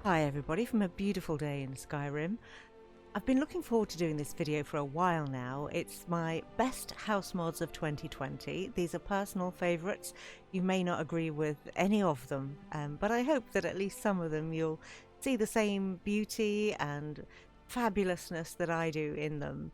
Hi everybody from a beautiful day in Skyrim. I've been looking forward to doing this video for a while now. It's my best house mods of 2020. These are personal favourites. You may not agree with any of them, but I hope that at least some of them you'll see the same beauty and fabulousness that I do in them.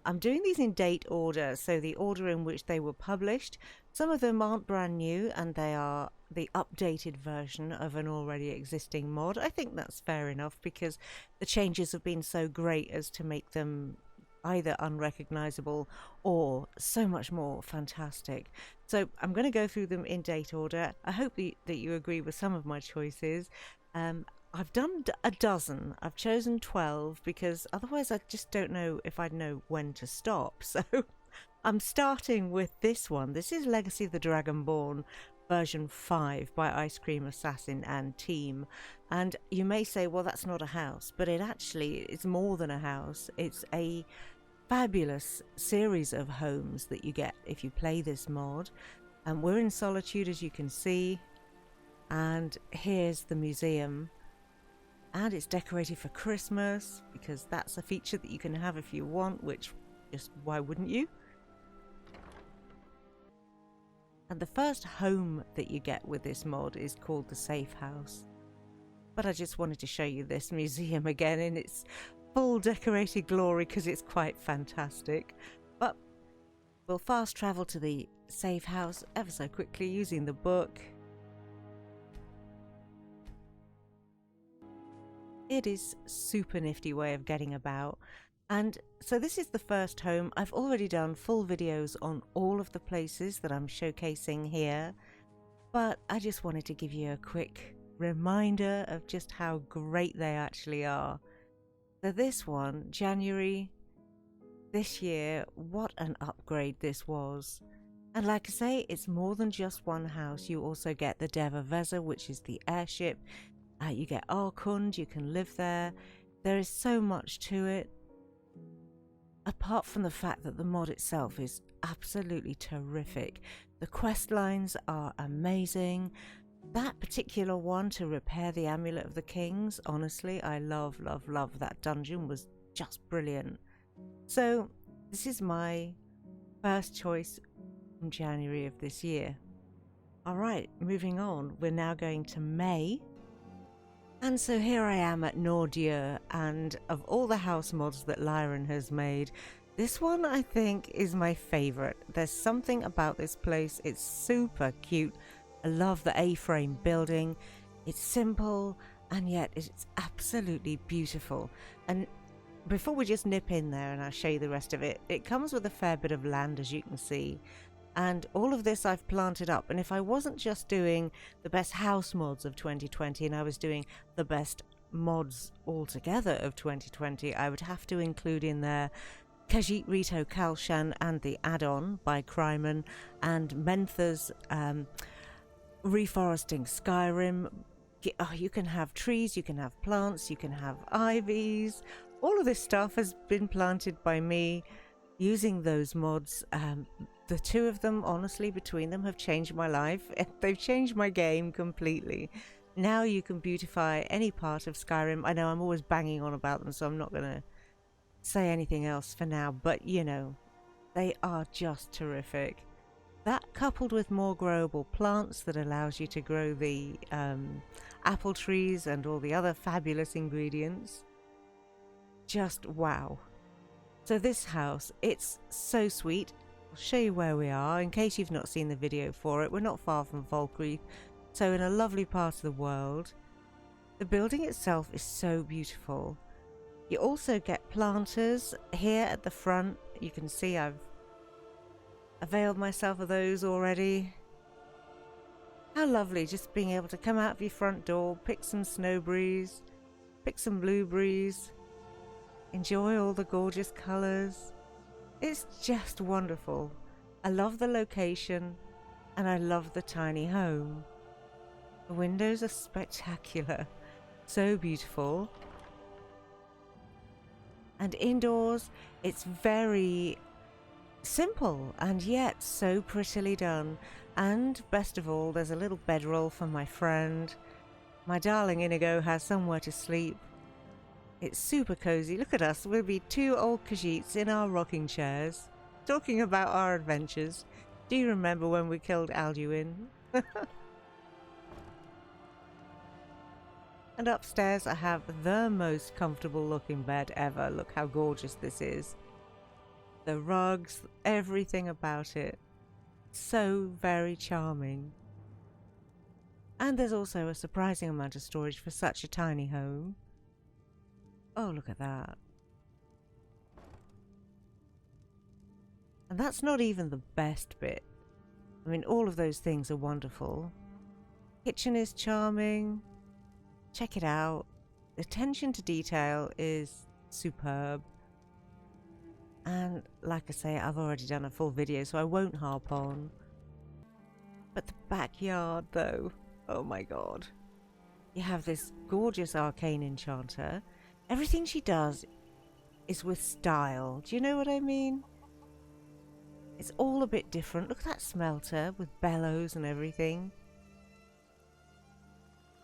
I'm doing these in date order, so the order in which they were published. Some of them aren't brand new and they are the updated version of an already existing mod. I think that's fair enough because the changes have been so great as to make them either unrecognizable or so much more fantastic. So I'm going to go through them in date order. I hope that you agree with some of my choices. I've done a dozen. I've chosen 12 because otherwise I just don't know if I'd know when to stop. So I'm starting with this one. This is Legacy of the Dragonborn version 5 by Ice Cream Assassin and team. And you may say, well, that's not a house, but it actually is more than a house. It's a fabulous series of homes that you get if you play this mod. And we're in Solitude, as you can see. And here's the museum. And it's decorated for Christmas because that's a feature that you can have if you want, which just why wouldn't you? And the first home that you get with this mod is called the Safe House. But I just wanted to show you this museum again in its full decorated glory because it's quite fantastic. But we'll fast travel to the Safe House ever so quickly using the book. It is a super nifty way of getting about. And so this is the first home. I've already done full videos on all of the places that I'm showcasing here, but I just wanted to give you a quick reminder of just how great they actually are. So this one, January this year, what an upgrade this was. And like I say, it's more than just one house. You also get the Dovahkiin, which is the airship. You get Arkund, you can live there. There is so much to it. Apart from the fact that the mod itself is absolutely terrific. The quest lines are amazing. That particular one to repair the Amulet of the Kings, honestly, I love that dungeon, was just brilliant. So this is my first choice from January of this year. Alright, moving on, we're now going to May. And so here I am at Nordieu, and of all the house mods that Lyron has made, this one I think is my favourite. There's something about this place, it's super cute. I love the A-frame building. It's simple and yet it's absolutely beautiful. And before we just nip in there and I'll show you the rest of it, it comes with a fair bit of land, as you can see. And all of this I've planted up, and if I wasn't just doing the best house mods of 2020 and I was doing the best mods altogether of 2020, I would have to include in there Khajiit Rito Kalshan and the add-on by Kryman, and Mentha's Reforesting Skyrim. You can have trees, you can have plants, you can have ivies. All of this stuff has been planted by me using those mods. The two of them, honestly, between them have changed my life. They've changed my game completely. Now you can beautify any part of Skyrim. I know I'm always banging on about them, so I'm not going to say anything else for now. But, you know, they are just terrific. That coupled with more growable plants that allows you to grow the apple trees and all the other fabulous ingredients. Just wow. So this house, it's so sweet. I'll show you where we are in case you've not seen the video for it. We're not far from Valkyrie, so in a lovely part of the world. The building itself is so beautiful. You also get planters here at the front. You can see I've availed myself of those already. How lovely just being able to come out of your front door, pick some snowberries, pick some blueberries, enjoy all the gorgeous colours. It's just wonderful. I love the location and I love the tiny home. The windows are spectacular, so beautiful. And indoors, it's very simple and yet so prettily done. And best of all, there's a little bedroll for my friend. My darling Inigo has somewhere to sleep. It's super cozy. Look at us. We'll be two old Khajiits in our rocking chairs, talking about our adventures. Do you remember when we killed Alduin? And upstairs I have the most comfortable looking bed ever. Look how gorgeous this is. The rugs, everything about it. So very charming. And there's also a surprising amount of storage for such a tiny home. Oh, look at that. And that's not even the best bit. I mean, all of those things are wonderful. Kitchen is charming. Check it out. The attention to detail is superb. And like I say, I've already done a full video, so I won't harp on. But the backyard, though, oh my god. You have this gorgeous arcane enchanter. Everything she does is with style. Do you know what I mean? It's all a bit different. Look at that smelter with bellows and everything.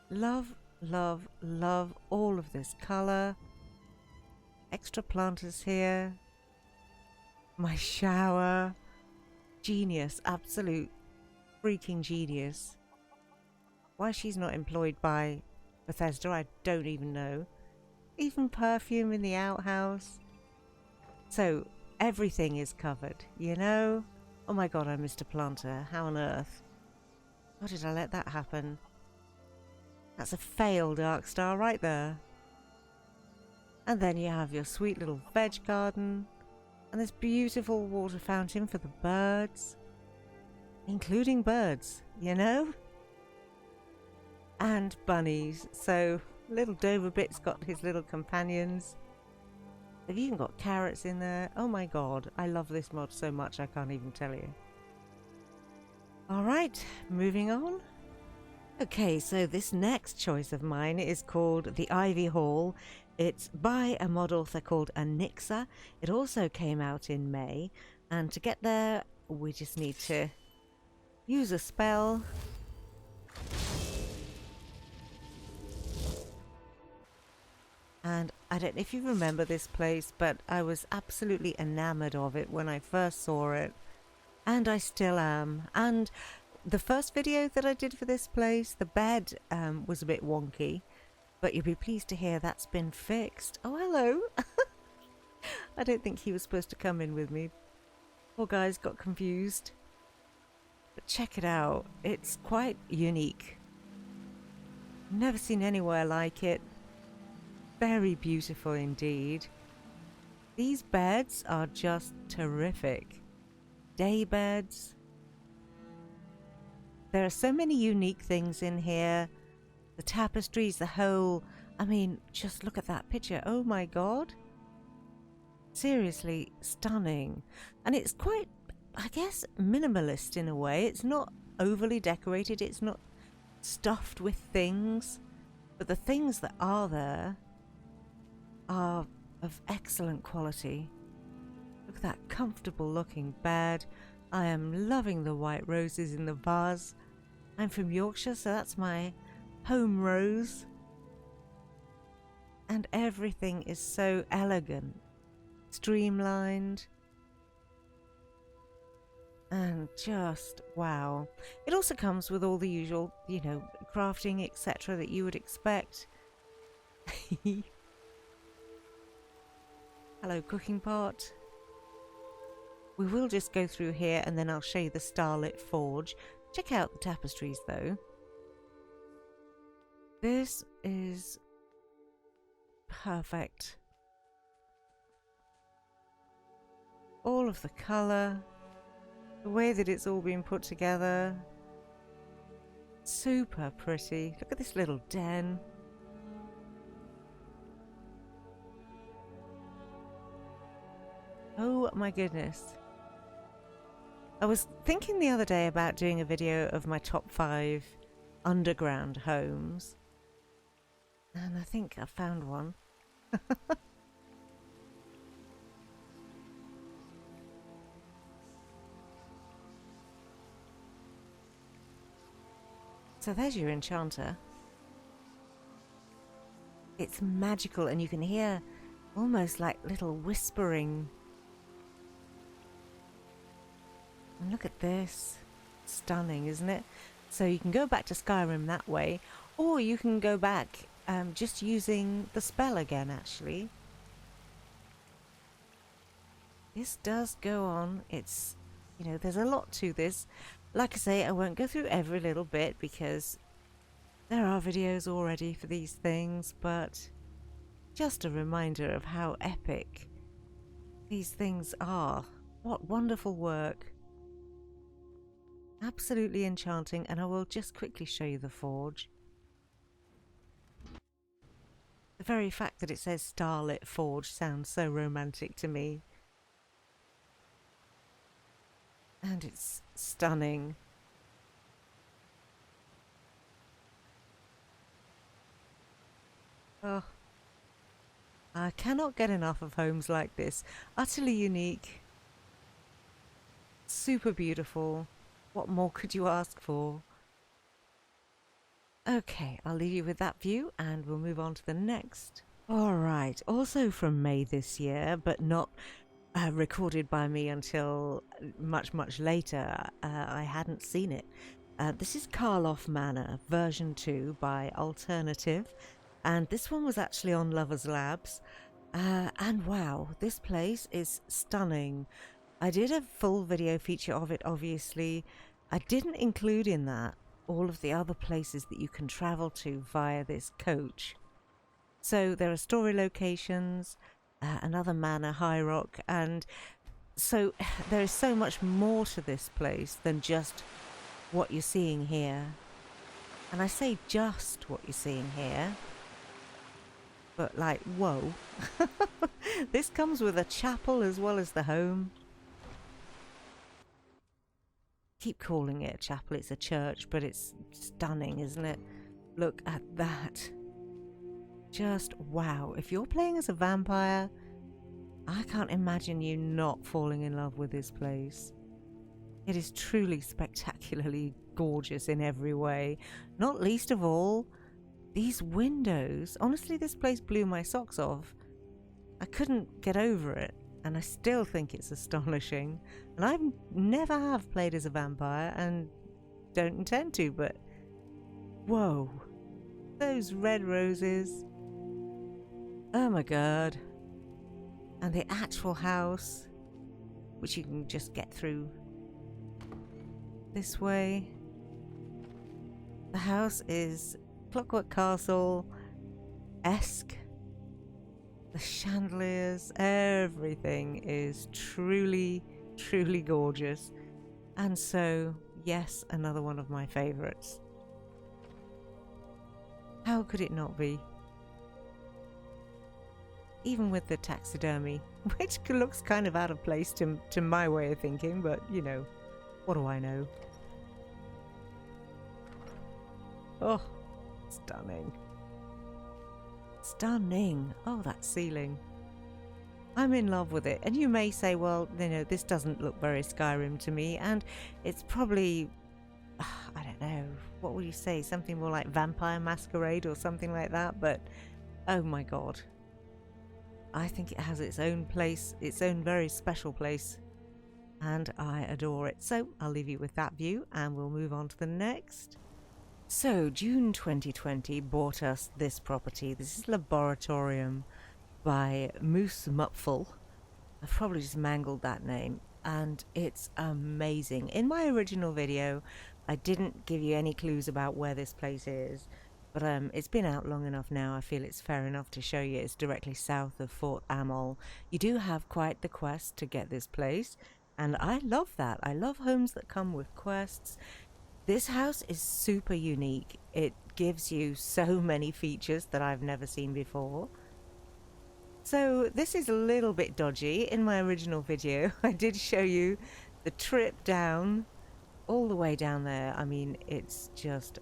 Love, love, love all of this colour. Extra planters here. My shower. Genius. Absolute freaking genius. Why she's not employed by Bethesda, I don't even know. Even perfume in the outhouse. So everything is covered, you know? Oh my god, I missed a planter. How on earth? How did I let that happen? That's a fail, Dark Star, right there. And then you have your sweet little veg garden. And this beautiful water fountain for the birds. Including birds, you know? And bunnies. So little Dover Bit's got his little companions. They've even got carrots in there. Oh my god, I love this mod so much I can't even tell you. Alright, moving on. Okay, so this next choice of mine is called The Ivy Hall. It's by a mod author called Anixa. It also came out in May. And to get there, we just need to use a spell. And I don't know if you remember this place, but I was absolutely enamored of it when I first saw it. And I still am. And the first video that I did for this place, the bed was a bit wonky. But you'll be pleased to hear that's been fixed. Oh, hello. I don't think he was supposed to come in with me. Poor guy's got confused. But check it out. It's quite unique. Never seen anywhere like it. Very beautiful indeed. These beds are just terrific. Day beds. There are so many unique things in here. The tapestries, the whole... I mean, just look at that picture. Oh my god. Seriously, stunning. And it's quite, I guess, minimalist in a way. It's not overly decorated. It's not stuffed with things. But the things that are there are of excellent quality. Look at that comfortable looking bed. I am loving the white roses in the vase. I'm from Yorkshire, so that's my home rose. And everything is so elegant, streamlined, and just wow. It also comes with all the usual, you know, crafting, etc. that you would expect. Hello, cooking pot. We will just go through here and then I'll show you the starlit forge. Check out the tapestries though. This is perfect. All of the colour, the way that it's all been put together. Super pretty. Look at this little den. Oh my goodness. I was thinking the other day about doing a video of my top 5 underground homes. And I think I found one. So there's your enchanter. It's magical, and you can hear almost like little whispering. And look at this. Stunning, isn't it? So you can go back to Skyrim that way, or you can go back just using the spell again, actually. This does go on. It's, you know, there's a lot to this. Like I say, I won't go through every little bit because there are videos already for these things, but just a reminder of how epic these things are. What wonderful work. Absolutely enchanting, and I will just quickly show you the forge. The very fact that it says Starlit Forge sounds so romantic to me. And it's stunning. Oh, I cannot get enough of homes like this. Utterly unique. Super beautiful. What more could you ask for? Okay, I'll leave you with that view and we'll move on to the next. Alright, also from May this year, but not recorded by me until much later. I hadn't seen it. This is Karlov Manor, version 2 by Alternative, and this one was actually on Lovers Labs. And wow, this place is stunning. I did a full video feature of it, obviously. I didn't include in that all of the other places that you can travel to via this coach. So there are story locations, another manor, High Rock, and so there is so much more to this place than just what you're seeing here. And I say just what you're seeing here, but like, whoa. This comes with a chapel as well as the home. Keep calling it a chapel, it's a church, but it's stunning, isn't it? Look at that. Just wow. If you're playing as a vampire, I can't imagine you not falling in love with this place. It is truly spectacularly gorgeous in every way. Not least of all, these windows. Honestly, this place blew my socks off. I couldn't get over it, and I still think it's astonishing. And I never have played as a vampire and don't intend to, but whoa. Those red roses. Oh my god. And the actual house, which you can just get through this way. The house is Clockwork Castle-esque. The chandeliers, everything is truly gorgeous. And so, yes, another one of my favourites. How could it not be? Even with the taxidermy, which looks kind of out of place to my way of thinking, but, you know, what do I know? Oh, stunning. Stunning. Oh, that ceiling. I'm in love with it. And you may say, well, you know, this doesn't look very Skyrim to me, and it's probably, I don't know, what would you say? Something more like Vampire Masquerade or something like that, but oh my god. I think it has its own place, its own very special place, and I adore it. So I'll leave you with that view and we'll move on to the next. So June 2020 bought us this property. This is Laboratorium by Moose Mupful. I've probably just mangled that name, and it's amazing. In my original video I didn't give you any clues about where this place is, but it's been out long enough now. I feel it's fair enough to show you. It's directly south of Fort Amol. You do have quite the quest to get this place, and I love that. I love homes that come with quests. This house is super unique. It gives you so many features that I've never seen before. So this is a little bit dodgy. In my original video I did show you the trip down, all the way down there. I mean, it's just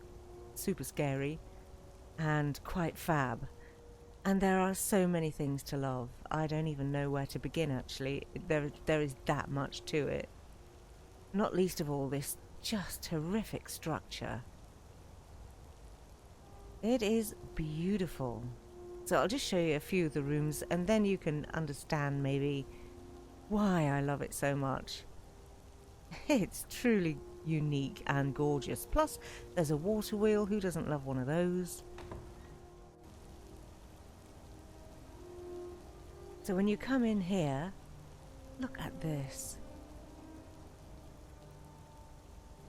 super scary and quite fab. And there are so many things to love. I don't even know where to begin, actually. There is that much to it. Not least of all, this just horrific structure. It is beautiful. So I'll just show you a few of the rooms and then you can understand maybe why I love it so much. It's truly unique and gorgeous. Plus, there's a water wheel. Who doesn't love one of those? So when you come in here, look at this.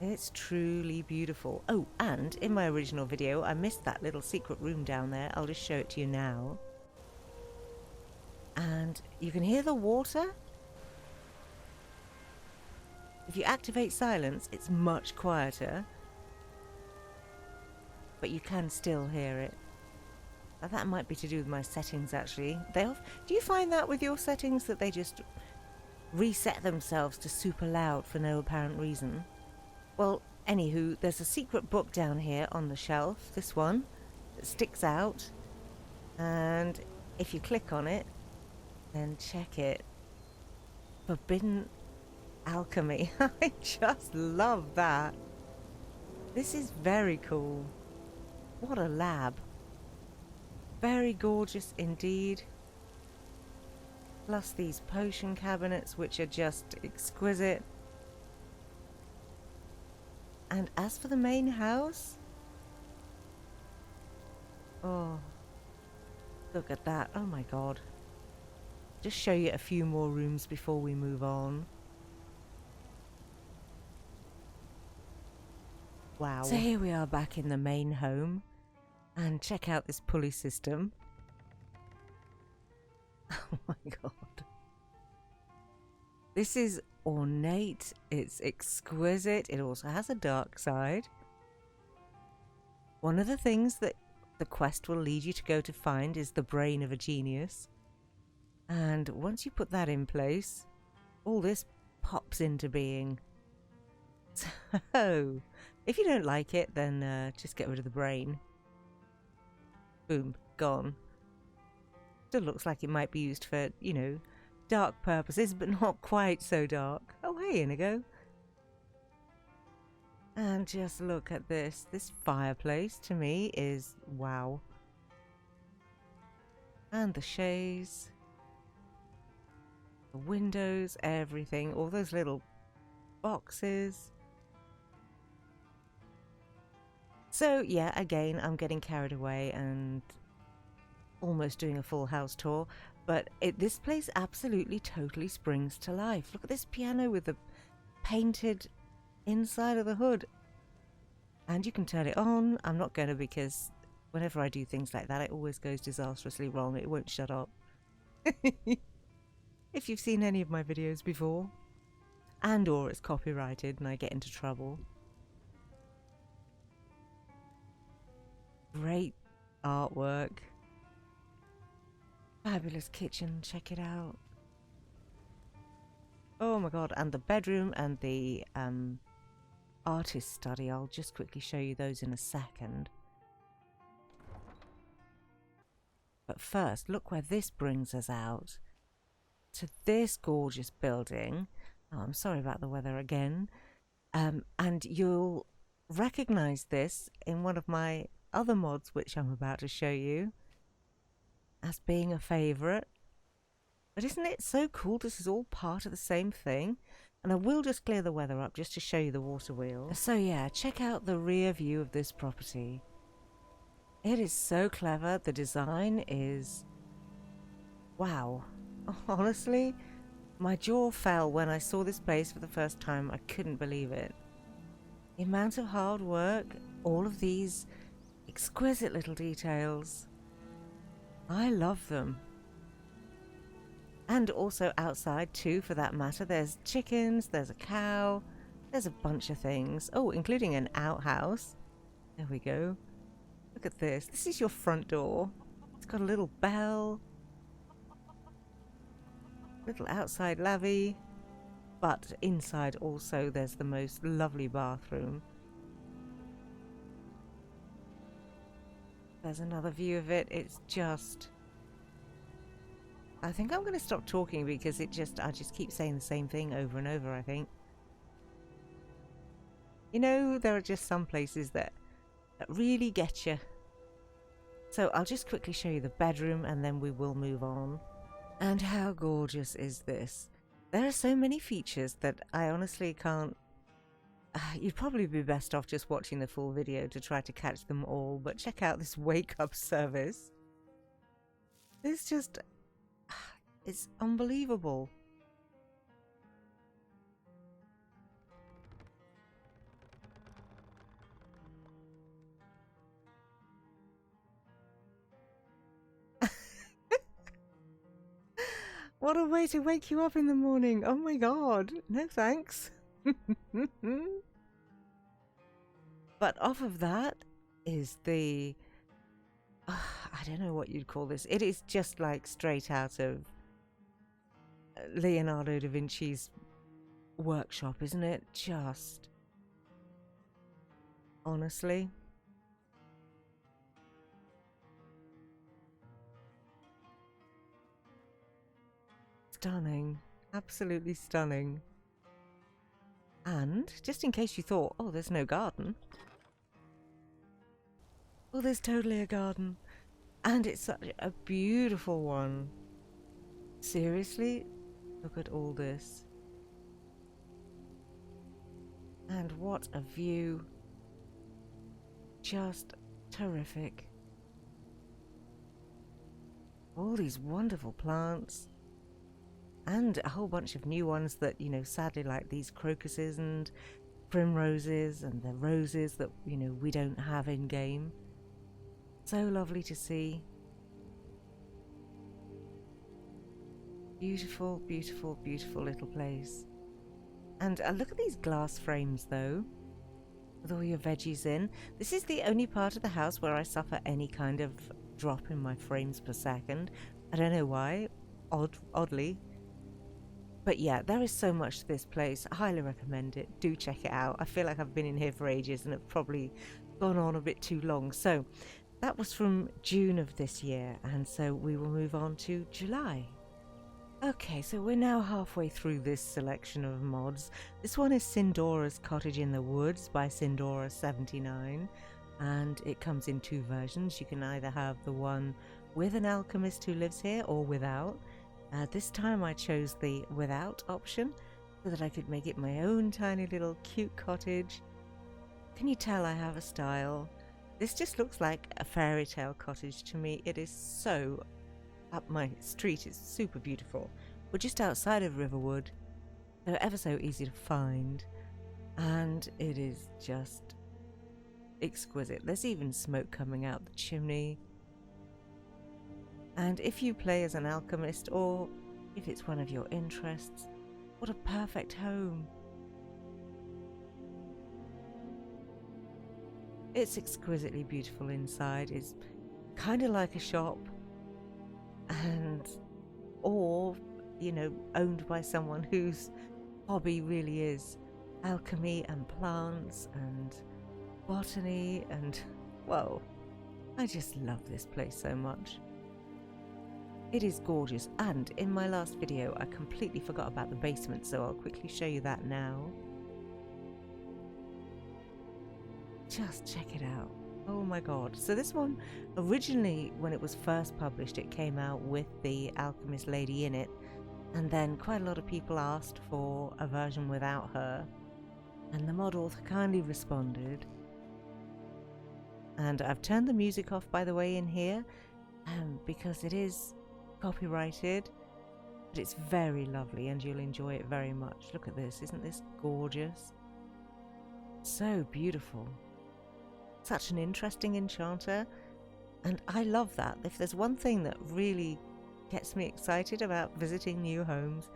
It's truly beautiful. Oh, and in my original video, I missed that little secret room down there. I'll just show it to you now. And you can hear the water. If you activate silence, it's much quieter. But you can still hear it. That might be to do with my settings, actually. Do you find that with your settings, that they just reset themselves to super loud for no apparent reason? Well, anywho, there's a secret book down here on the shelf, this one, that sticks out. And if you click on it, then check it. Forbidden Alchemy. I just love that. This is very cool. What a lab. Very gorgeous indeed. Plus these potion cabinets, which are just exquisite. And as for the main house, oh, look at that. Oh my god. Just show you a few more rooms before we move on. Wow. So here we are back in the main home. And check out this pulley system. Oh my god. This is ornate, it's exquisite, it also has a dark side. One of the things that the quest will lead you to go to find is the brain of a genius. And once you put that in place, all this pops into being. So, if you don't like it, then just get rid of the brain. Boom, gone. Still looks like it might be used for, you know, dark purposes, but not quite so dark. Oh, hey, Inigo. And just look at this. This fireplace, to me, is wow. And the chaise. The windows, everything. All those little boxes. So, yeah, again, I'm getting carried away and almost doing a full house tour. But this place absolutely, totally springs to life. Look at this piano with the painted inside of the hood. And you can turn it on. I'm not going to, because whenever I do things like that, it always goes disastrously wrong. It won't shut up. If you've seen any of my videos before. And or it's copyrighted and I get into trouble. Great artwork. Fabulous kitchen, check it out. Oh my god, and the bedroom and the artist study. I'll just quickly show you those in a second. But first, look where this brings us out. To this gorgeous building. Oh, I'm sorry about the weather again. And you'll recognize this in one of my other mods, which I'm about to show you, as being a favourite. But isn't it so cool? This is all part of the same thing. And I will just clear the weather up just to show you the water wheel. So yeah, check out the rear view of this property. It is so clever. The design is wow. Honestly, my jaw fell when I saw this place for the first time. I couldn't believe it. The amount of hard work, all of these exquisite little details. I love them. And also outside too, for that matter. There's chickens, there's a cow, there's a bunch of things. Oh, including an outhouse. There we go. Look at this. This is your front door. It's got a little bell. Little outside lavvy. But inside also there's the most lovely bathroom. There's another view of it. It's just... I think I'm going to stop talking because I just keep saying the same thing over and over, I think. You know, there are just some places that really get you. So I'll just quickly show you the bedroom and then we will move on. And how gorgeous is this? There are so many features that I honestly can't. You'd probably be best off just watching the full video to try to catch them all, but check out this wake up service. It's just, it's unbelievable. What a way to wake you up in the morning. Oh my god. No thanks. But off of that is the... I don't know what you'd call this. It is just like straight out of Leonardo da Vinci's workshop, isn't it? Just... honestly... stunning. Absolutely stunning. And, just in case you thought, oh, there's no garden. Well, there's totally a garden. And it's such a beautiful one. Seriously? Look at all this. And what a view. Just terrific. All these wonderful plants. And a whole bunch of new ones that, you know, sadly, like these crocuses and primroses and the roses that, you know, we don't have in game. So lovely to see. Beautiful, beautiful, beautiful little place. And look at these glass frames though, with all your veggies in. This is the only part of the house where I suffer any kind of drop in my frames per second. I don't know why, oddly. But yeah, there is so much to this place. I highly recommend it. Do check it out. I feel like I've been in here for ages and have probably gone on a bit too long. So that was from June of this year, and so we will move on to July. Okay, so we're now halfway through this selection of mods. This one is Sindora's Cottage in the Woods by Sindora79, and it comes in two versions. You can either have the one with an alchemist who lives here or without. This time I chose the without option so that I could make it my own tiny little cute cottage. Can you tell I have a style? This just looks like a fairy tale cottage to me. It is so up my street. It's super beautiful. We're just outside of Riverwood. They're ever so easy to find. And it is just exquisite. There's even smoke coming out the chimney. And if you play as an alchemist, or if it's one of your interests, what a perfect home. It's exquisitely beautiful inside. It's kind of like a shop, and or, you know, owned by someone whose hobby really is alchemy and plants and botany, and, well, I just love this place so much. It is gorgeous, and in my last video I completely forgot about the basement, so I'll quickly show you that now. Just check it out. Oh my god. So this one, originally when it was first published, it came out with the alchemist lady in it, and then quite a lot of people asked for a version without her, and the mod author kindly responded. And I've turned the music off, by the way, in here, because it is copyrighted, but it's very lovely and you'll enjoy it very much. Look at this, isn't this gorgeous? So beautiful. Such an interesting enchanter, and I love that. If there's one thing that really gets me excited about visiting new homes,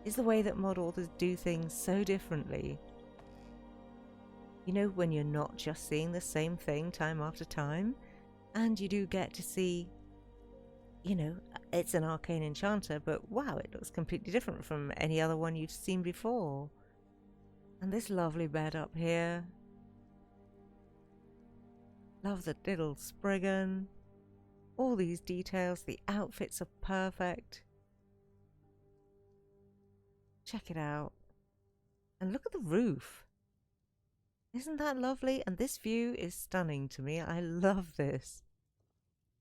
is the way that mod authors do things so differently. You know, when you're not just seeing the same thing time after time, and you do get to see, you know, it's an arcane enchanter, but wow, it looks completely different from any other one you've seen before. And this lovely bed up here. Love the little Spriggan. All these details, the outfits are perfect. Check it out. And look at the roof. Isn't that lovely? And this view is stunning to me. I love this.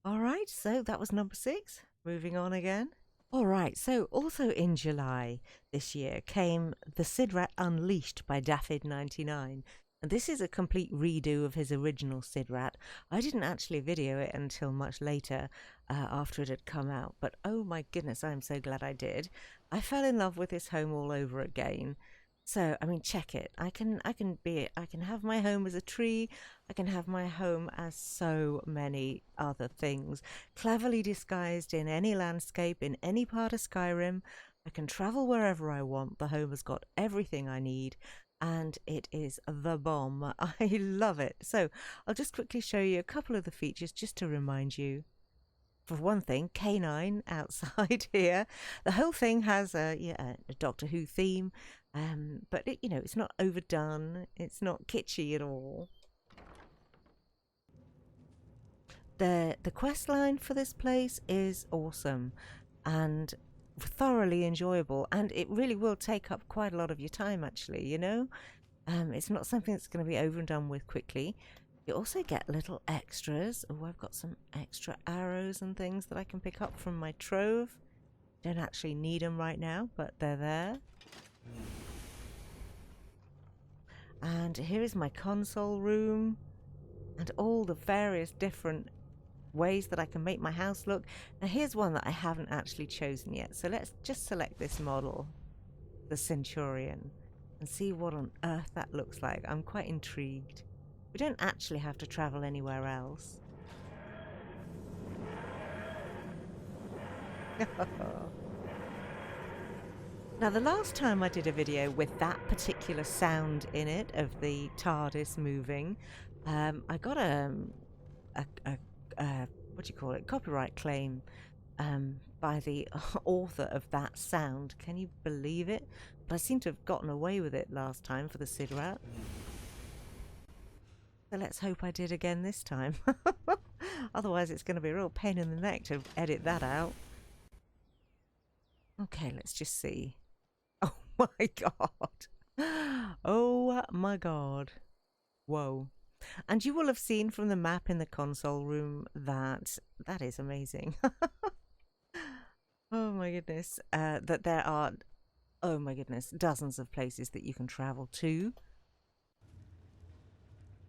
Alright, so that was number 6. Moving on again. Alright, so also in July this year came The Sidrat Unleashed by Daffyd99. And this is a complete redo of his original Sidrat. I didn't actually video it until much later after it had come out, but oh my goodness, I'm so glad I did. I fell in love with this home all over again. So, I mean, check it. I can have my home as a tree. I can have my home as so many other things, cleverly disguised in any landscape, in any part of Skyrim. I can travel wherever I want. The home has got everything I need, and it is the bomb. I love it. So, I'll just quickly show you a couple of the features just to remind you. For one thing, K9 outside here. The whole thing has a Doctor Who theme, but it's not overdone. It's not kitschy at all. The quest line for this place is awesome and thoroughly enjoyable, and it really will take up quite a lot of your time. Actually, it's not something that's going to be over and done with quickly. You also get little extras. Oh, I've got some extra arrows and things that I can pick up from my trove. Don't actually need them right now, but they're there. And here is my console room and all the various different ways that I can make my house look. Now here's one that I haven't actually chosen yet. So let's just select this model, the Centurion, and see what on earth that looks like. I'm quite intrigued. We don't actually have to travel anywhere else. Now, the last time I did a video with that particular sound in it of the TARDIS moving, I got a what do you call it? Copyright claim by the author of that sound. Can you believe it? But I seem to have gotten away with it last time for the Sidrat. So let's hope I did again this time. Otherwise it's going to be a real pain in the neck to edit that out. Okay, let's just see. Oh my god. Oh my god. Whoa. And you will have seen from the map in the console room that is amazing. Oh my goodness. That there are, oh my goodness, dozens of places that you can travel to.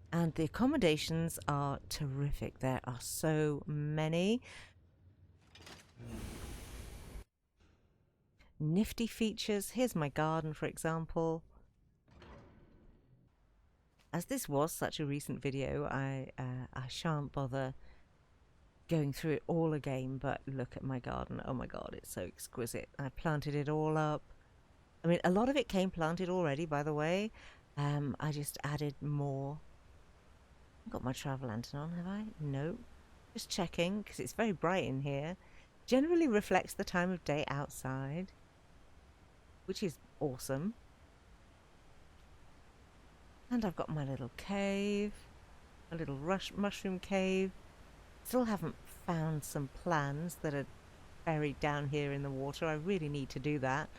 And the accommodations are terrific. There are so many. Nifty features. Here's my garden, for example. As this was such a recent video, I shan't bother going through it all again, but look at my garden. Oh my god, it's so exquisite. I planted it all up. I mean, a lot of it came planted already, by the way. I just added more. I've got my travel lantern on, have I? No. Just checking, because it's very bright in here. Generally reflects the time of day outside, which is awesome. And I've got my little cave, a little mushroom cave. Still haven't found some plans that are buried down here in the water. I really need to do that.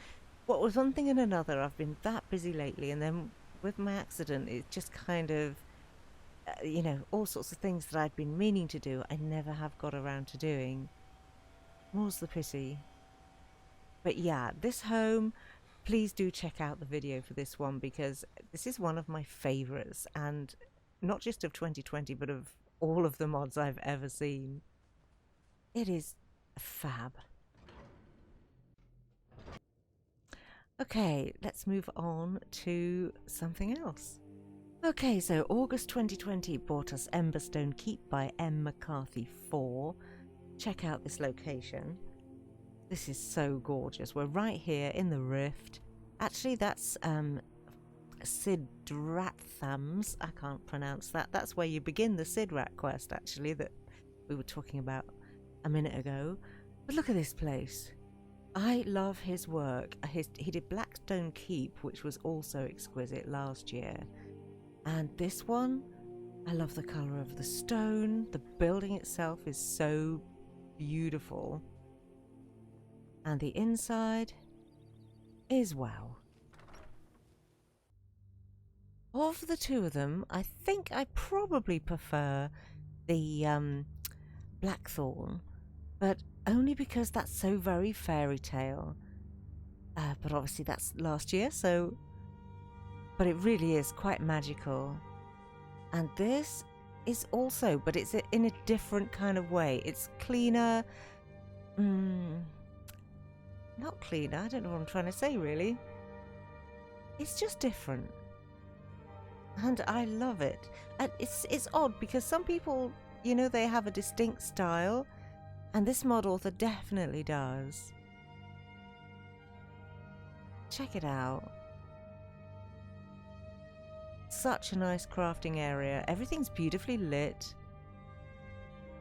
What was one thing and another, I've been that busy lately, and then with my accident, it just kind of, all sorts of things that I'd been meaning to do, I never have got around to doing. More's the pity. But yeah, this home, please do check out the video for this one, because this is one of my favourites, and not just of 2020, but of all of the mods I've ever seen. It is fab. Okay, let's move on to something else. Okay, so August 2020 brought us Emberstone Keep by M. McCarthy 4. Check out this location. This is so gorgeous. We're right here in the Rift. Actually, that's Sidrat. I can't pronounce that. That's where you begin the Sidrat quest, actually, that we were talking about a minute ago. But look at this place. I love his work. He did Blackstone Keep, which was also exquisite last year. And this one, I love the colour of the stone. The building itself is so beautiful. And the inside is wow. Of the two of them, I think I probably prefer the blackthorn, but only because that's so very fairy tale. But obviously that's last year, so... But it really is quite magical. And this is also, but it's in a different kind of way. It's cleaner. Not cleaner, I don't know what I'm trying to say really. It's just different. And I love it. And it's odd because some people, you know, they have a distinct style, and this mod author definitely does. Check it out. Such a nice crafting area. Everything's beautifully lit.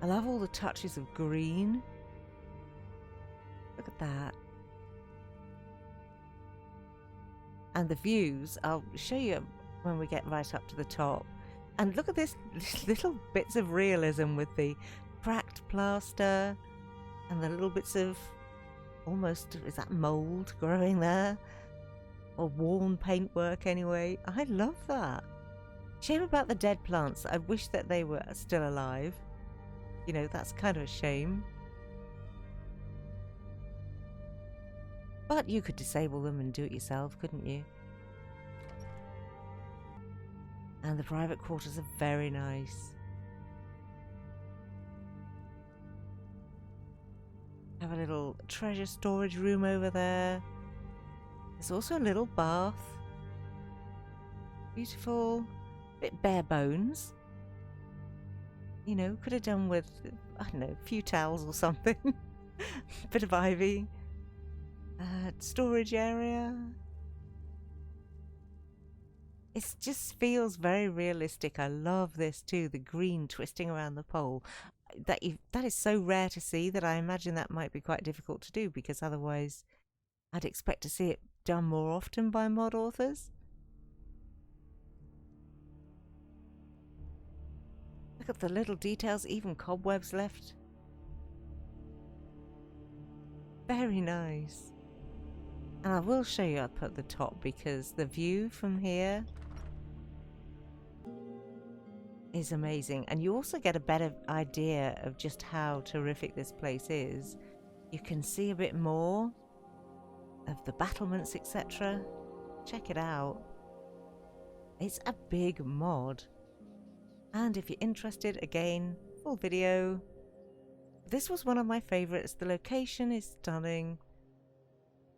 I love all the touches of green. Look at that. And the views, I'll show you when we get right up to the top. And look at this little bits of realism with the cracked plaster and the little bits of almost, is that mould growing there? Or worn paintwork anyway. I love that. Shame about the dead plants. I wish that they were still alive. You know, that's kind of a shame. But you could disable them and do it yourself, couldn't you? And the private quarters are very nice. Have a little treasure storage room over there. There's also a little bath. Beautiful. Bit bare bones. You know, could have done with, I don't know, a few towels or something. Bit of ivy. Storage area. It just feels very realistic. I love this too. The green twisting around the pole. That is so rare to see that I imagine that might be quite difficult to do, because otherwise I'd expect to see it done more often by mod authors. Look at the little details, even cobwebs left. Very nice. And I will show you up at the top, because the view from here is amazing. And you also get a better idea of just how terrific this place is. You can see a bit more of the battlements, etc. Check it out. It's a big mod. And if you're interested, again, full video. This was one of my favourites. The location is stunning.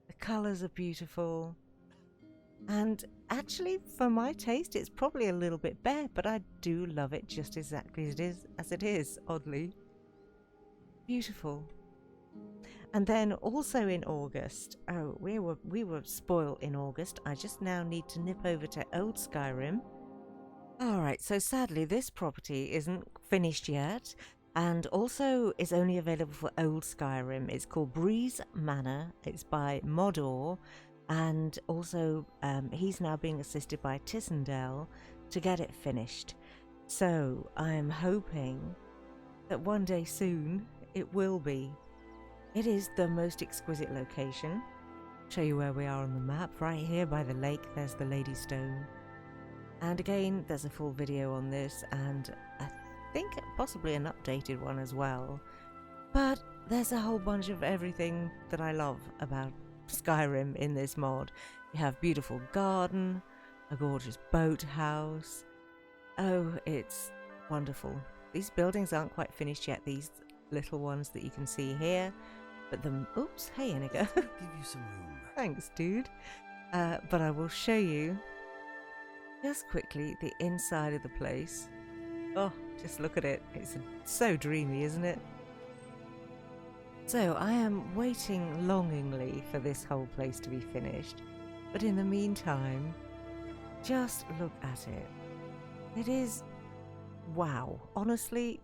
The colours are beautiful. And actually, for my taste, it's probably a little bit bare, but I do love it just exactly as it is, oddly. Beautiful. And then also in August, oh, we were spoiled in August. I just now need to nip over to Old Skyrim. Alright, so sadly this property isn't finished yet, and also is only available for Old Skyrim. It's called Breizh Maner. It's by Modor, and also he's now being assisted by Tissendel to get it finished. So I'm hoping that one day soon it will be. It is the most exquisite location. Show you where we are on the map. Right here by the lake, there's the Lady Stone. And again, there's a full video on this, and I think possibly an updated one as well. But there's a whole bunch of everything that I love about Skyrim in this mod. You have beautiful garden, a gorgeous boathouse. Oh, it's wonderful. These buildings aren't quite finished yet, these little ones that you can see here. But the... Oops, hey, Inigo. Give you some room. Thanks, dude. But I will show you just quickly the inside of the place. Oh, just look at it. It's so dreamy, isn't it? So I am waiting longingly for this whole place to be finished. But in the meantime, just look at it. It is... wow. Honestly,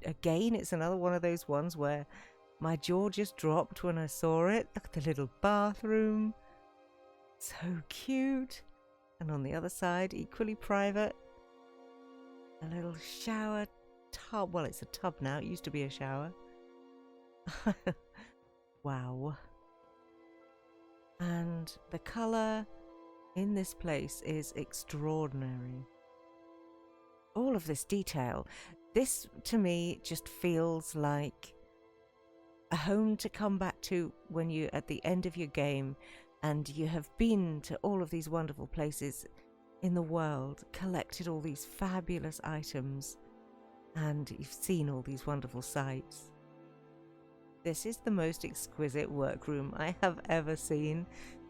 again, it's another one of those ones where my jaw just dropped when I saw it. Look at the little bathroom. So cute. And on the other side, equally private, a little shower tub. Well, it's a tub now. It used to be a shower. Wow. And the colour in this place is extraordinary. all of this detail. This, to me, just feels like a home to come back to when you're at the end of your game and you have been to all of these wonderful places in the world, collected all these fabulous items, and you've seen all these wonderful sights. This is the most exquisite workroom I have ever seen,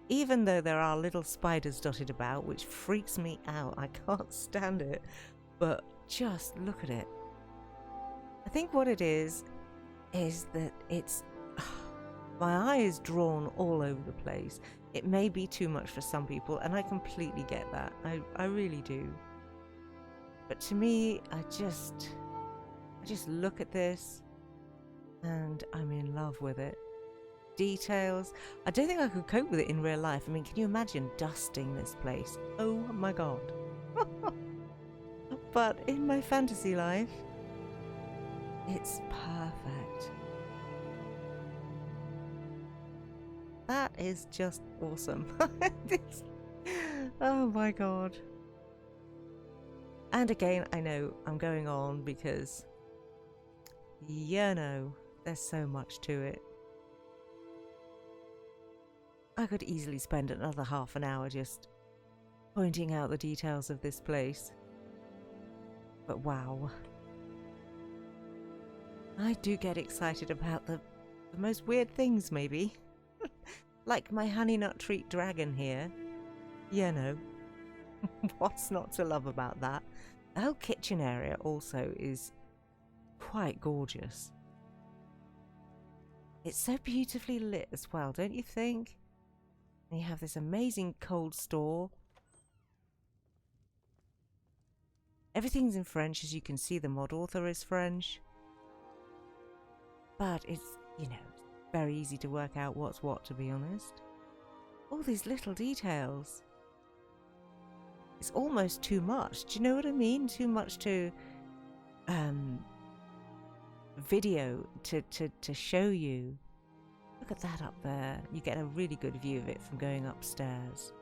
even though there are little spiders dotted about, which freaks me out. I can't stand it, but just look at it. I think what it is that it's... my eye is drawn all over the place. It may be too much for some people, and I completely get that. I really do. But to me, I just look at this, and I'm in love with it. Details. I don't think I could cope with it in real life. I mean, can you imagine dusting this place? Oh my god. But in my fantasy life, it's perfect. That is just awesome. Oh my god. And again, I know I'm going on because, you know, there's so much to it. I could easily spend another half an hour just pointing out the details of this place. But wow. I do get excited about the most weird things, maybe. Like my honey nut treat dragon here. You know. What's not to love about that? The whole kitchen area also is quite gorgeous. It's so beautifully lit as well, don't you think? And you have this amazing cold store. Everything's in French, as you can see. The mod author is French. But it's, you know, very easy to work out what's what, to be honest. All these little details. It's almost too much. Do you know what I mean? Too much to video to show you. Look at that up there. You get a really good view of it from going upstairs.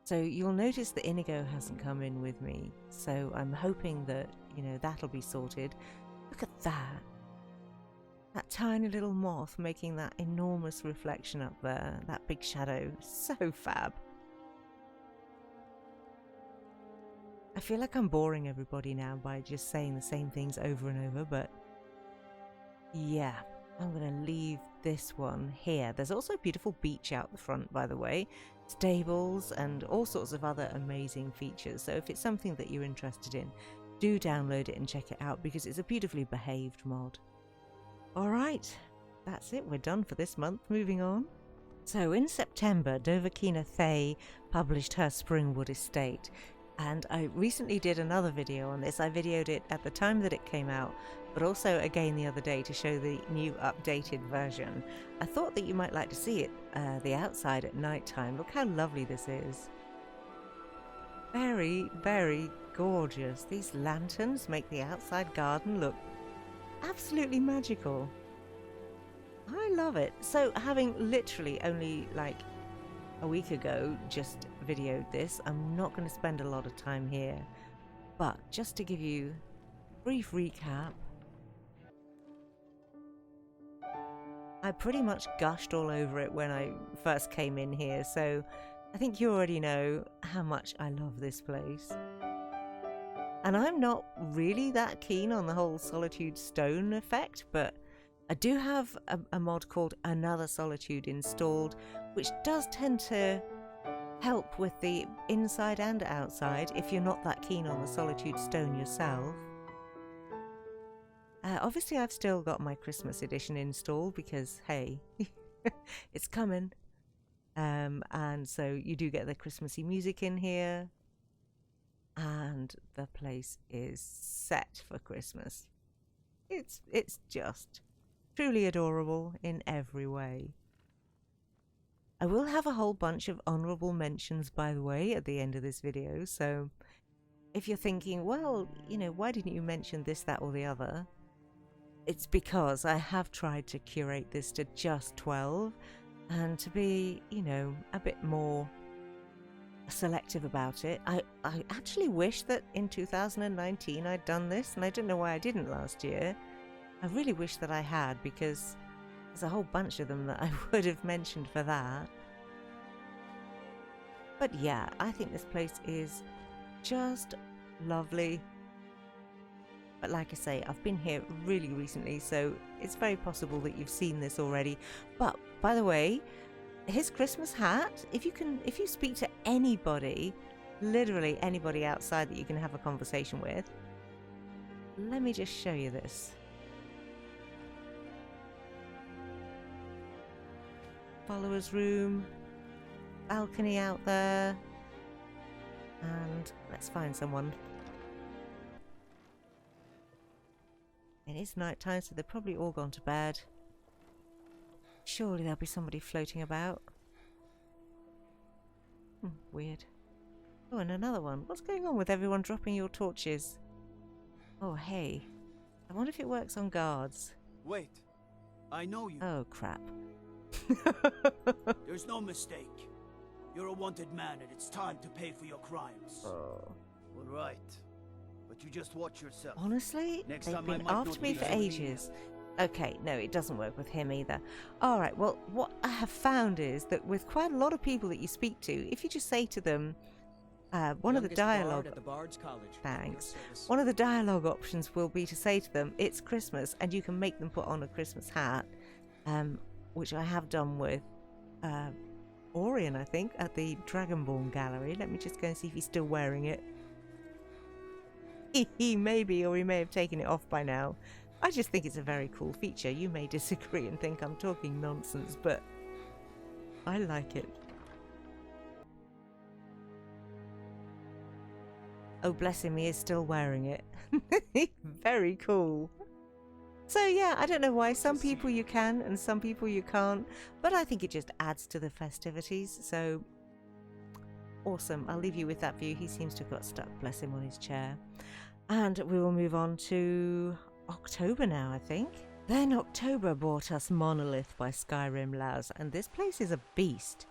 So you'll notice that Inigo hasn't come in with me. So I'm hoping that, you know, that'll be sorted. Look at that. That tiny little moth making that enormous reflection up there. That big shadow. So fab. I feel like I'm boring everybody now by just saying the same things over and over, but yeah, I'm going to leave this one here. There's also a beautiful beach out the front, by the way. Stables and all sorts of other amazing features. So if it's something that you're interested in, do download it and check it out because it's a beautifully behaved mod. Alright, that's it. We're done for this month. Moving on. So in September, Dovahkiin published her Springwood Estate. And I recently did another video on this. I videoed it at the time that it came out, but also again the other day to show the new updated version. I thought that you might like to see it, the outside at night time. Look how lovely this is. Very, very gorgeous. These lanterns make the outside garden look absolutely magical. I love it. So having literally only like a week ago just videoed this, I'm not going to spend a lot of time here, but just to give you a brief recap, I pretty much gushed all over it when I first came in here, so I think you already know how much I love this place. And I'm not really that keen on the whole Solitude Stone effect, but I do have a mod called Another Solitude installed, which does tend to help with the inside and outside if you're not that keen on the Solitude Stone yourself. Obviously I've still got my Christmas edition installed because, hey, it's coming. And so you do get the Christmassy music in here. And the place is set for Christmas. It's just truly adorable in every way. I will have a whole bunch of honourable mentions, by the way, at the end of this video, so if you're thinking, well, you know, why didn't you mention this, that or the other? It's because I have tried to curate this to just 12 and to be, you know, a bit more selective about it. I actually wish that in 2019 I'd done this, and I don't know why I didn't last year. I really wish that I had, because there's a whole bunch of them that I would have mentioned for that. But yeah, I think this place is just lovely. But like I say, I've been here really recently, so it's very possible that you've seen this already. But by the way, his Christmas hat, if you speak to anybody, literally anybody outside that you can have a conversation with, let me just show you this. Followers room, balcony out there, and let's find someone. It is night time, so they're probably all gone to bed. Surely there'll be somebody floating about. Weird. Oh, and another one. What's going on with everyone dropping your torches? Oh, hey. I wonder if it works on guards. Wait. I know you. Oh, crap. There's no mistake. You're a wanted man, and it's time to pay for your crimes. Oh. All right. But you just watch yourself. Honestly, Next they've time I been might after not me be for there. ages. Okay, no, it doesn't work with him either. Alright, well, what I have found is that with quite a lot of people that you speak to, if you just say to them, one of the dialogue... at the Bard's College. Thanks. One of the dialogue options will be to say to them, it's Christmas, and you can make them put on a Christmas hat, which I have done with Orion, I think, at the Dragonborn gallery. Let me just go and see if he's still wearing it. He may be, or he may have taken it off by now. I just think it's a very cool feature. You may disagree and think I'm talking nonsense, but I like it. Oh, bless him, he is still wearing it. Very cool. So yeah, I don't know why some people you can and some people you can't, but I think it just adds to the festivities. So awesome. I'll leave you with that view. He seems to have got stuck, bless him, on his chair. And we will move on to October now, I think. Then October brought us Monolith by Skyrim Laz, and this place is a beast.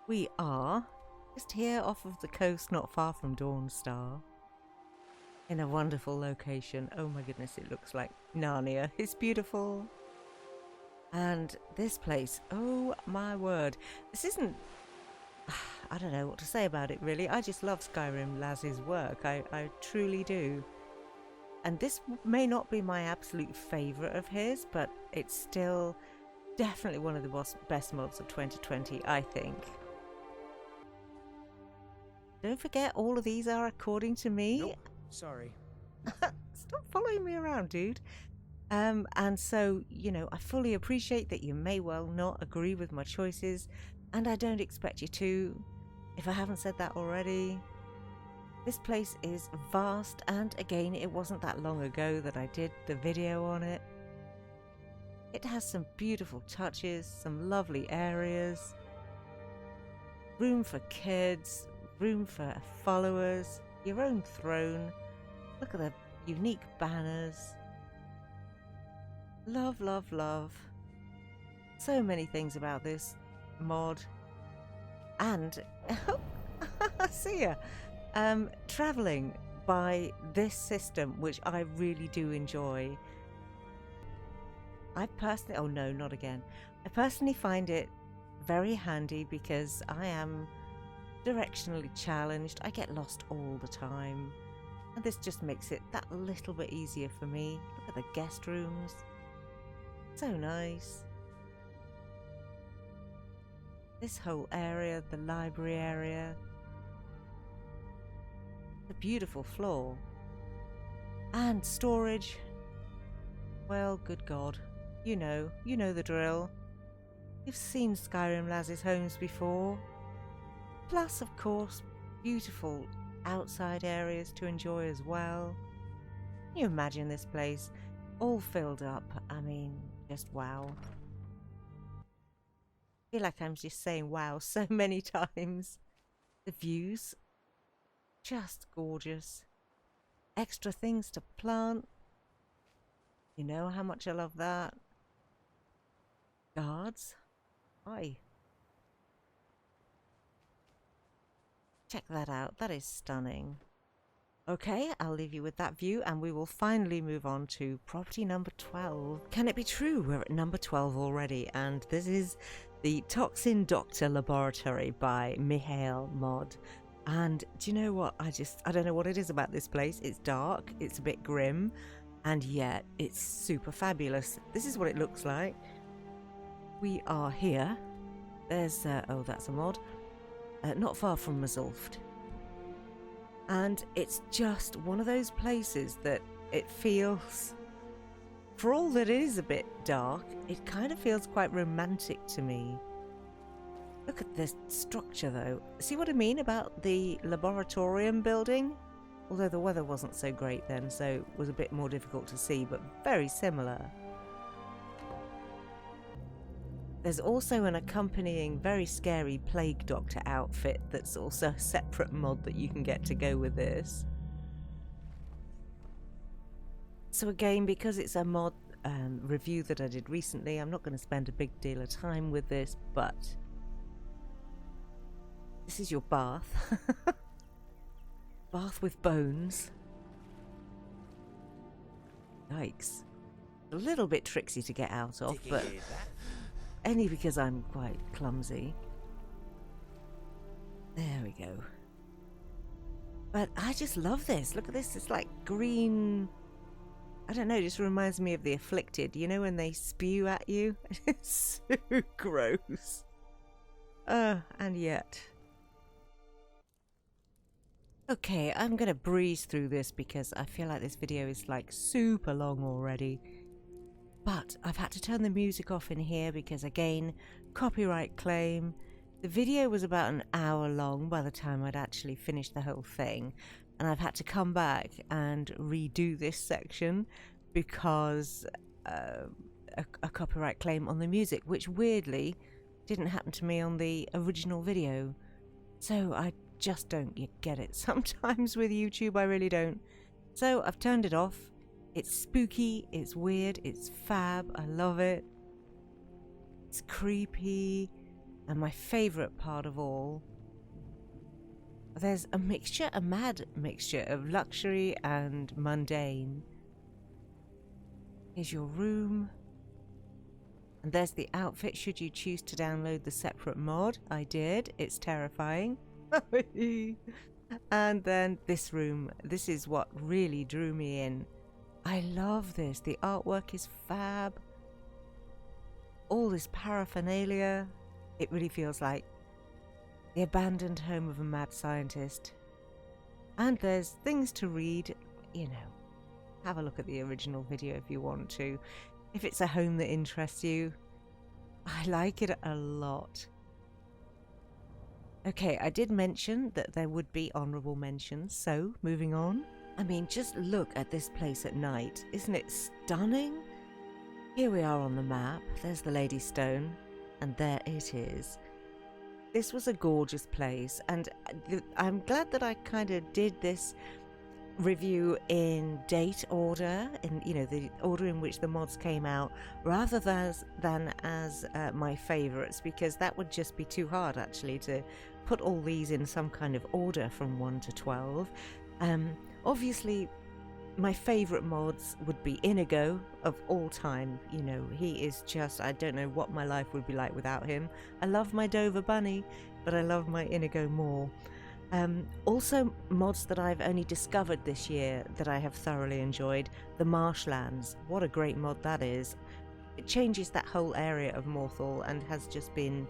We are just here off of the coast, not far from Dawnstar, in a wonderful location. Oh my goodness, it looks like Narnia. It's beautiful. And this place, oh my word, this isn't... I don't know what to say about it, really. I just love Skyrim Laz's work. I truly do. And this may not be my absolute favourite of his, but it's still definitely one of the best mods of 2020, I think. Don't forget, all of these are according to me. Nope. Sorry. Stop following me around, dude. And so, you know, I fully appreciate that you may well not agree with my choices, and I don't expect you to, if I haven't said that already. This place is vast, and again, it wasn't that long ago that I did the video on it. It has some beautiful touches, some lovely areas, room for kids, room for followers, your own throne. Look at the unique banners. Love, love, love. So many things about this mod. And, see ya. Travelling by this system, which I really do enjoy. I personally, oh no, not again. I personally find it very handy because I am directionally challenged. I get lost all the time. And this just makes it that little bit easier for me. Look at the guest rooms. So nice. This whole area, the library area. The beautiful floor. And storage. Well, good God. You know the drill. You've seen Skyrim Laz's homes before. Plus, of course, beautiful outside areas to enjoy as well. Can you imagine this place all filled up? I mean, just wow. I feel like I'm just saying wow so many times. The views, just gorgeous. Extra things to plant. You know how much I love that. Guards. Hi. Check that out. That is stunning. Okay, I'll leave you with that view and we will finally move on to property number 12. Can it be true? We're at number 12 already, and this is the Toxin Doctor Laboratory by Mihail Mod. And do you know what? I don't know what it is about this place. It's dark, it's a bit grim, and yet it's super fabulous. This is what it looks like. We are here. There's, oh, that's a mod. Not far from Mazulft. And it's just one of those places that it feels, for all that it is a bit dark, it kind of feels quite romantic to me. Look at this structure though. See what I mean about the Laboratorium building? Although the weather wasn't so great then, so it was a bit more difficult to see, but very similar. There's also an accompanying very scary Plague Doctor outfit that's also a separate mod that you can get to go with this. So again, because it's a mod review that I did recently, I'm not going to spend a big deal of time with this, but this is your bath. Bath with bones. Yikes. A little bit tricksy to get out of, but only because I'm quite clumsy. There we go. But I just love this. Look at this. It's like green. I don't know. It just reminds me of the Afflicted. You know when they spew at you? It's so gross. And yet. Okay, I'm going to breeze through this because I feel like this video is like super long already. But I've had to turn the music off in here because, again, copyright claim. The video was about an hour long by the time I'd actually finished the whole thing. And I've had to come back and redo this section because a copyright claim on the music, which weirdly didn't happen to me on the original video. So I just don't get it. Sometimes with YouTube, I really don't. So I've turned it off. It's spooky, it's weird, it's fab, I love it. It's creepy, and my favourite part of all, there's a mixture, a mad mixture of luxury and mundane. Here's your room. And there's the outfit should you choose to download the separate mod. I did, it's terrifying. And then this room, this is what really drew me in. I love this. The artwork is fab. All this paraphernalia. It really feels like the abandoned home of a mad scientist. And there's things to read, you know. Have a look at the original video if you want to. If it's a home that interests you. I like it a lot. Okay, I did mention that there would be honourable mentions, so moving on. I mean, just look at this place at night. Isn't it stunning? Here we are on the map. There's the Lady Stone, and there it is. This was a gorgeous place, and I'm glad that I kind of did this review in date order, in the order in which the mods came out, rather than as my favourites, because that would just be too hard actually to put all these in some kind of order from 1 to 12. Obviously, my favourite mods would be Inigo of all time. You know, he is just, I don't know what my life would be like without him. I love my Dover Bunny, but I love my Inigo more. Also, mods that I've only discovered this year that I have thoroughly enjoyed. The Marshlands. What a great mod that is. It changes that whole area of Morthal and has just been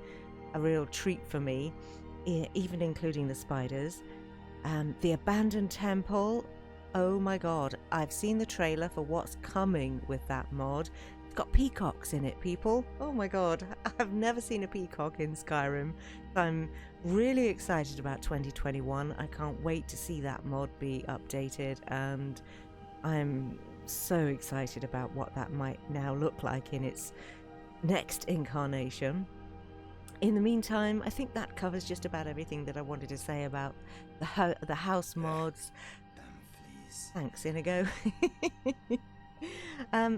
a real treat for me, even including the spiders. The Abandoned Temple, oh my god, I've seen the trailer for what's coming with that mod. It's got peacocks in it, people. Oh my god, I've never seen a peacock in Skyrim. I'm really excited about 2021. I can't wait to see that mod be updated, and I'm so excited about what that might now look like in its next incarnation. In the meantime, I think that covers just about everything that I wanted to say about the house mods. Damn fleas. Thanks, Inigo.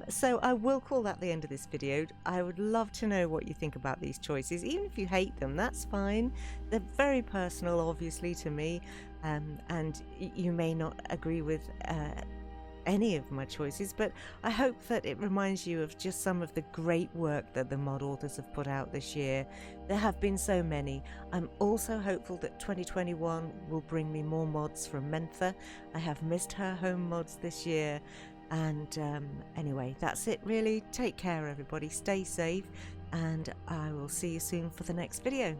So I will call that the end of this video. I would love to know what you think about these choices. Even if you hate them, that's fine. They're very personal, obviously, to me, and you may not agree with any of my choices, but I hope that it reminds you of just some of the great work that the mod authors have put out this year. There have been so many. I'm also hopeful that 2021 will bring me more mods from Mentha. I have missed her home mods this year. And anyway, that's it really. Take care, everybody. Stay safe, and I will see you soon for the next video.